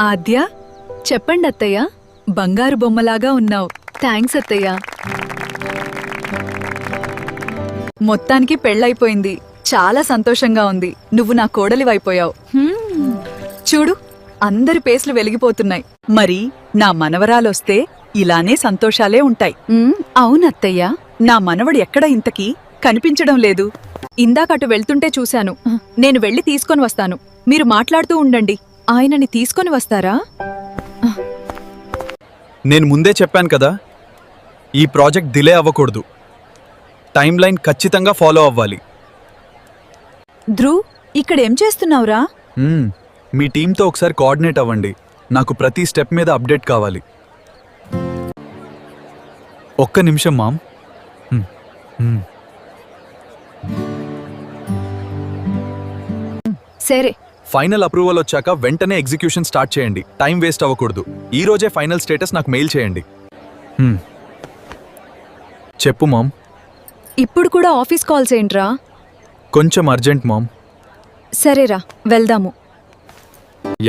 ఆద్య, చెప్పండి అత్తయ్య. బంగారు బొమ్మలాగా ఉన్నావు. థ్యాంక్స్ అత్తయ్య. మొత్తానికి పెళ్ళైపోయింది. చాలా సంతోషంగా ఉంది. నువ్వు నా కోడలివైపోయావు. చూడు, అందరి పేస్లు వెలిగిపోతున్నాయి. మరి నా మనవరాలొస్తే ఇలానే సంతోషాలే ఉంటాయి. అవునత్తయ్య. నా మనవడు ఎక్కడ ఇంతకీ కనిపించడం లేదు. ఇందాకటు వెళ్తుంటే చూశాను. నేను వెళ్ళి తీసుకొని వస్తాను. మీరు మాట్లాడుతూ ఉండండి. ఆయనని తీసుకొని వస్తారా? నేను ముందే చెప్పాను కదా, ఈ ప్రాజెక్ట్ డిలే అవ్వకూడదు. టైం లైన్ ఖచ్చితంగా ఫాలో అవ్వాలి. ధ్రువ్, ఇక్కడేం చేస్తున్నావురా? మీ టీంతో ఒకసారి కోఆర్డినేట్ అవ్వండి. నాకు ప్రతి స్టెప్ మీద అప్డేట్ కావాలి. ఒక్క నిమిషం మామ్. సరే. ఫైనల్ అప్రూవల్ వచ్చాక వెంటనే ఎగ్జిక్యూషన్ స్టార్ట్ చేయండి. టైం వేస్ట్ అవ్వకూడదు. ఈ రోజే ఫైనల్ స్టేటస్ నాకు మెయిల్ చేయండి. చెప్పు మామ్. ఇప్పుడు కూడా ఆఫీస్ కాల్స్ ఏంట్రా? కొంచెం అర్జెంట్ మామ్. సరేరా, వెళ్దాము.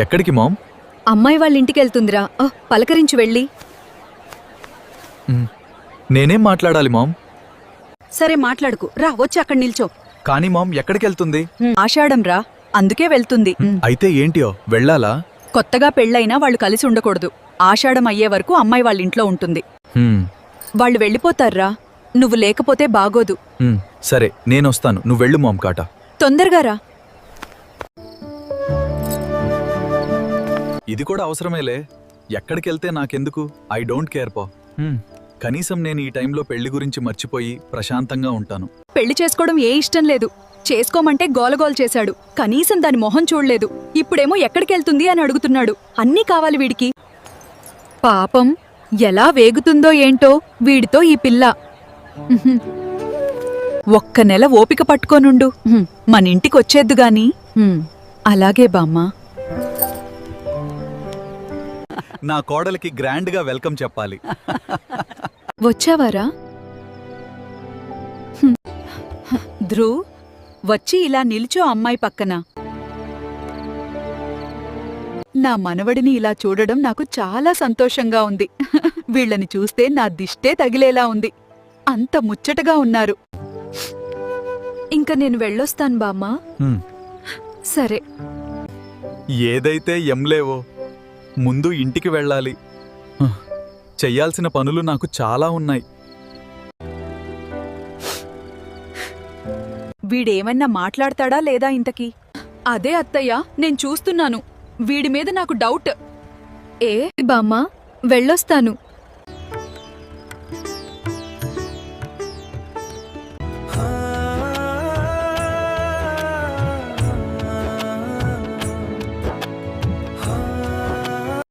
ఎక్కడికి మామ్? అమ్మాయి వాళ్ళ ఇంటికెళ్తుందిరా. పలకరించి వెళ్ళి. నేనేం మాట్లాడాలి మామ్? సరే, మాట్లాడుకు. రా, వచ్చి అక్కడ నిల్చో. కానీ మామ్, ఎక్కడికి వెళ్తుంది? ఆషాఢం రా, అందుకే వెళ్తుంది. అయితే ఏంటియో, వెళ్ళాలా? కొత్తగా పెళ్ళైనా వాళ్ళు కలిసి ఉండకూడదు. ఆషాఢం అయ్యే వరకు అమ్మాయి వాళ్ళ ఇంట్లో ఉంటుంది. వాళ్ళు వెళ్ళిపోతారా. నువ్వు లేకపోతే బాగోదు. సరే, నేనొస్తాను. నువ్వు వెళ్ళు మామ్. కాటా. తొందరగా రా. ఇది కూడా అవసరమేలే. ఎక్కడికెళ్తే నాకెందుకు? ఐ డోంట్ కేర్ పో. కనీసం నేను ఈ టైంలో పెళ్లి గురించి మర్చిపోయి ప్రశాంతంగా ఉంటాను. పెళ్లి చేసుకోవడం ఇష్టం లేదు. చేసుకోమంటే గోలగోల్ చేశాడు. కనీసం దాని మొహం చూడలేదు. ఇప్పుడేమో ఎక్కడికెళ్తుంది అని అడుగుతున్నాడు. అన్నీ కావాలి వీడికి. పాపం, ఎలా వేగుతుందో ఏంటో వీడితో ఈ పిల్ల. ఒక్క నెల ఓపిక పట్టుకోనుండు. మన ఇంటికొచ్చేద్దుగాని. అలాగే బామ్మా. నా కోడలికి గ్రాండ్ గా వెల్కమ్ చెప్పాలి. వచ్చావారా? ధ్రువ్, వచ్చి ఇలా నిల్చో అమ్మాయి పక్కన. నా మనవడిని ఇలా చూడడం నాకు చాలా సంతోషంగా ఉంది. వీళ్ళని చూస్తే నా దిష్టే తగిలేలా ఉంది. అంత ముచ్చటగా ఉన్నారు. ఇంక నేను వెళ్ళొస్తాను బామ్మా. సరే. ఏదైతే ఎంలేవో, ముందు ఇంటికి వెళ్ళాలి. చెయ్యాల్సిన పనులు నాకు చాలా ఉన్నాయి. వీడేమన్నా మాట్లాడతాడా లేదా ఇంతకీ? అదే అత్తయ్య, నేను చూస్తున్నాను. వీడి మీద నాకు డౌట్. బామ్మా, వెళ్ళొస్తాను.